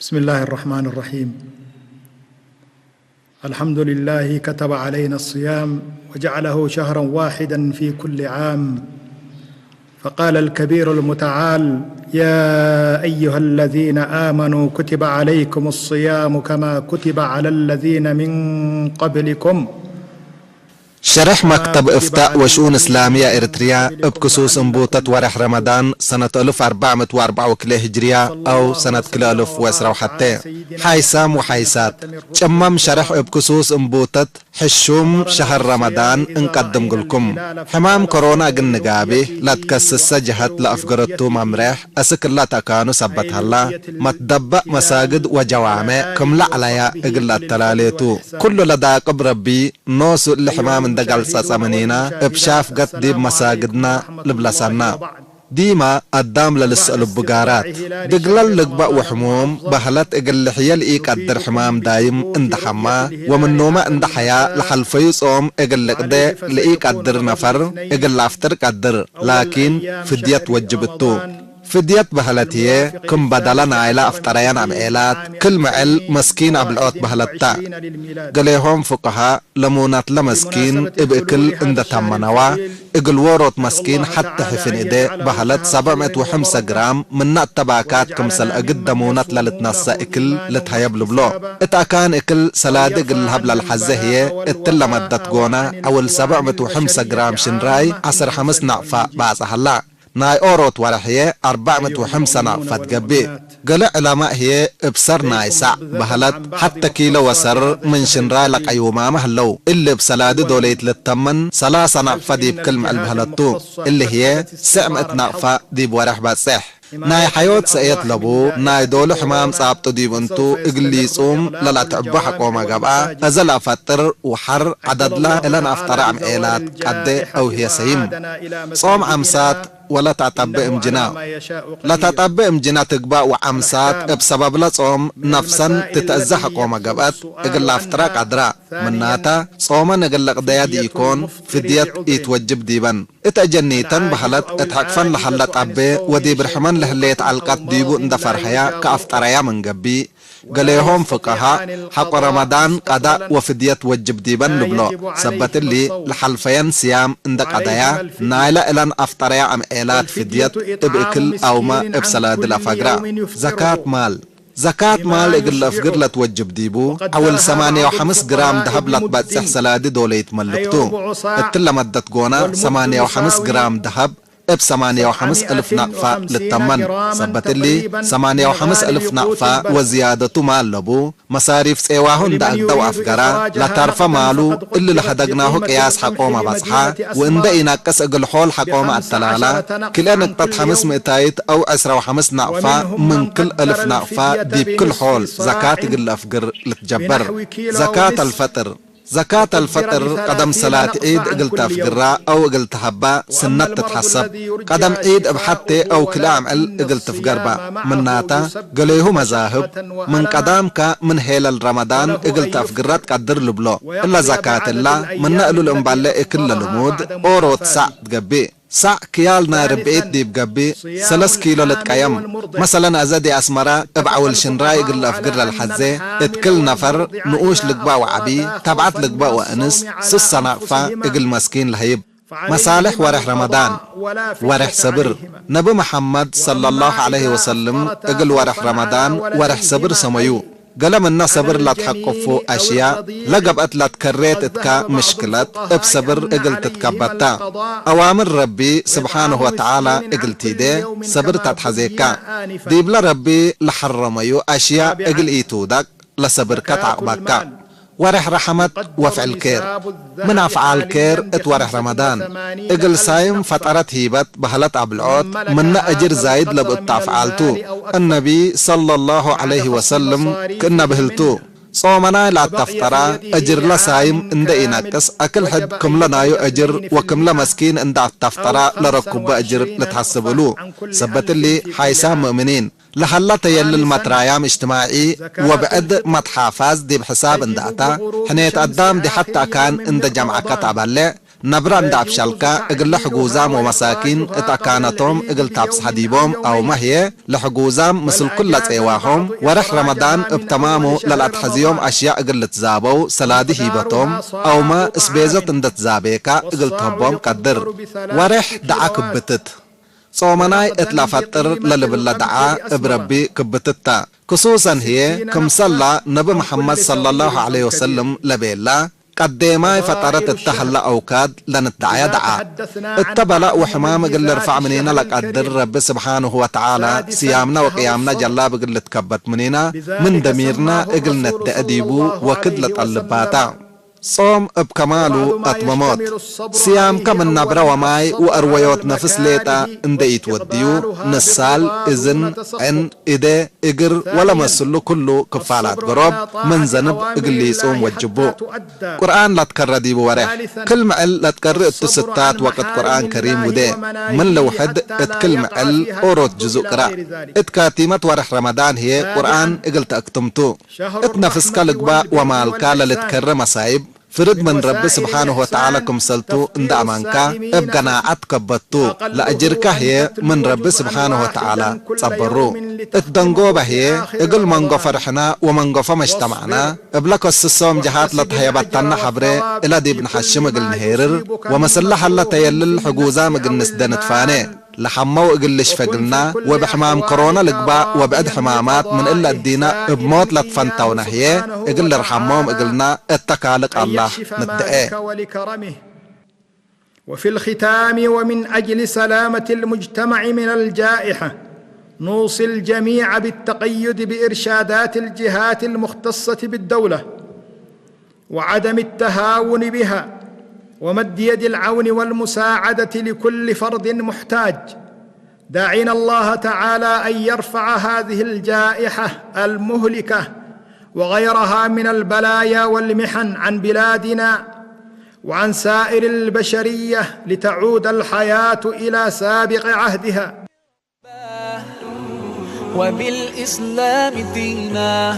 بسم الله الرحمن الرحيم. الحمد لله كتب علينا الصيام وجعله شهرا واحدا في كل عام، فقال الكبير المتعال: يا أيها الذين آمنوا كتب عليكم الصيام كما كتب على الذين من قبلكم. شرح مكتب إفتاء وشؤون إسلامية إريتريا بخصوص انبوطة ورح رمضان سنة 1404 هجرية أو سنة 2010 حيسام وحيسات جمم شرح بخصوص انبوطة حشوم شهر رمضان انقدم لكم حمام كورونا قنقابي لا تكسس جهت لأفقرتو ممرح أسك الله تكانو سبتها الله متدبأ مساجد وجوامع كملا عليا اقل التلاليتو كل لداك بربي نوسو الحمام دقال ساسامنينا ابشاف قط ديب مساجدنا لبلسانا ديما قدام للسأل بقارات دقلال لقبأ وحموم بحلت اقل حيال ايك قدر حمام دايم اندحما ومن نوما اندحيا لحل فيصوم اقل قدي لإيك قدر نفر اقل افتر قدر لكن فدية وجبتو فديت بهلتيه كم بدلنا عيلا افتريان عم عيلات كل معل مسكين عبلعوت بهلتا قليهم فقهاء لمونات لمسكين ابقل اند تمنوا اقل وروت مسكين حتى حفن ايدي بهلت 705 جرام من التباكات كمسل اقد مونات للتنسى اكل لتهيب لبلو اتاكان اكل سلادق الهبل الحزهية اتلا مدت قونا اول 705 جرام شنراي 15 نعفاء بعضها الله ناي اوروت ورحيه 405 نعفت قبي قلع علماء هي ابصر نايسع بهلت حتى كيلو وسر من شنراي لك ايوما مهلو اللي بسلاد دوليت للتمن 3 نعفة ديب كلمة البهلتو اللي هي 7 نعفة ديب ورح باتسح ناي حيوت سايت لبو ناي دولو حمام صابتو ديبنتو اقلي صوم للا تعبو حقوما قبعا ازل افتر وحر عدد لا الان افتر عم ايلات قد او هي سيم صوم عمسات ولا تعتبئ امجنا لا تعتبئ امجنا تقبأ وعمسات بسبب لا صوم نفسا تتأزح قوما قبأت اقل افتراك عدراء مناتا صوما نقل قدياد يكون فديت يتوجب ديبا اتأجنيتا بحلت اتحقفن لحلت عبي ودي برحمن لهليت علقات ديبو اندفر حيا كافتريا من قبي قليهم فقهاء حق رمضان قضاء وفدية وجب ديبان لبلو سبت اللي لحلفين سيام اندك قضايا نايلا الان افتريا عم ايلات فدية ابكل او ما ابسلاد الافقراء زكاة مال اقل افقر لتوجب ديبو اول 8.5 جرام دهب لتباتسح سلادي دوليت ملكتو اتلا مدت قونا 8.5 جرام دهب اب 8.5 نقفة للتمن سبت اللي 8.5 نقفة وزيادة مال لبو مصاريف سيواهن دا اقدو افقرا لا تعرف مالو اللي لحدقناه قياس حقوما بصحا وان دا يناقص اقل حول حقوما التلالة كلا نقطة 500 او 10.5 نقفة من كل 1000 نقفة دي بكل حول زكاة اقل افقر لتجبر زكاة الفطر قدم صلاة عيد قلت افقراء او قلت هبا سنة تتحسب قدم عيد ابحتي او كلام قلت افقربا من ناتا قليه مذاهب من قدامك من هيل رمضان قلت افقرات قدر لبلو الا زكاة الله من نقلو الانبالي كل المود اوروت ساعة قبي ساع كيال نار بيت ديب قبي 3 كيلو لتقيم مثلا ازادي اسمرا ابعول شنراي قل افقر الحزي اتكل نفر نقوش لقبا وعبي تبعت لقبا وانس 6 نقفة اقل مسكين لهيب مصالح ورح رمضان ورح صبر نبي محمد صلى الله عليه وسلم اقل ورح رمضان ورح صبر سميو قلم الناس صبر لا تحقفوا اشياء لقبت لا تكريت اتكا مشكلات بصبر اقل تتكبتا اوامر ربي سبحانه وتعالى اقل تيدي صبر تتحزيكا ديبلا ربي لحرميو اشياء اقل ايتودك لصبر كتعقبكا ورح رحمت وفعل كير من افعال كير اتورح رمضان اقل سايم فطرت هيبت بهلت عبلعوت من اجر زايد لبقت افعالتو النبي صلى الله عليه وسلم كنا بهلتو صومنا لا تفترى اجر لا سايم اند ينقص اكل حد كملنايو اجر وكمل مسكين اند تفترى لركب اجر لتحسبلو سبت اللي حيسام مؤمنين لحلا تيل المترايام اجتماعي وبعد متحافظ دي بحساب اندعتا حنيت قدام دي حتى كان اند جمعة كتعبالي نبران دعب شالكا اقل لحقوزام ومساكين اتاكانتهم اقل تابس حديبهم او مهيه لحقوزام مثل كل ايواهم ورح رمضان ابتمامو للاتحزيهم اشياء اقل تزابو سلادي هيبتهم او ما اسبيزت اندت زابيكا اقل تهبهم قدر ورح دعاك بتت صومناي اتلا فطر للبلا دعا بربي كبتتا خصوصا هي كمصلى نبي محمد صلى الله عليه وسلم لبيلا قديماي فطرت التحلى أوكاد لنتدعى دعا اتبلا وحمام قل رفع منينا لقدر رب سبحانه وتعالى سيامنا وقيامنا جلا بقل تكبت منينا من دميرنا اقل نتأديبو وكد لطلباتا صوم بكمالو اتمموت صيام كمن نبرا وماي وارويوت نفس ليتا انديت وديو نسال اذن عن ايدي اقر ولا مسلو كله كفالات قرب من زنب اقلي صوم وجبو قرآن لا تكرر ديبو ورح كل معل لا تكرر التستات وقت قرآن كريم ودي من لوحد اتكل معل اوروت جزء قراء اتكاتيمت ورح رمضان هي قرآن اقل تأكتمتو اتنفس كالقبا ومالكا لتكرر مصايب فرد من رب سبحانه وتعالى كمسلتو اند امانكا ابقناعت كبتو لأجركا هي من رب سبحانه وتعالى صبرو اتدنقوبة هي اقل منغو فرحنا ومنغو فمجتمعنا ابلكو السسوم جهات لتهيبتنا حبري الى دي بن حشم اقل نهيرر ومسلح الله تيلل حقوزا مقل نسدنت فاني لحمو اقلش فقلنا وبحمام كورونا لقبا وبعد حمامات من إلا الدينا بموت لتفنتونا هي اقل رحموم اقلنا اتكالق الله ندعي وفي الختام ومن أجل سلامة المجتمع من الجائحة نوصي الجميع بالتقيد بإرشادات الجهات المختصة بالدولة وعدم التهاون بها ومد يد العون والمساعدة لكل فرد محتاج داعين الله تعالى أن يرفع هذه الجائحة المهلكة وغيرها من البلايا والمحن عن بلادنا وعن سائر البشرية لتعود الحياة إلى سابق عهدها وبالإسلام دينا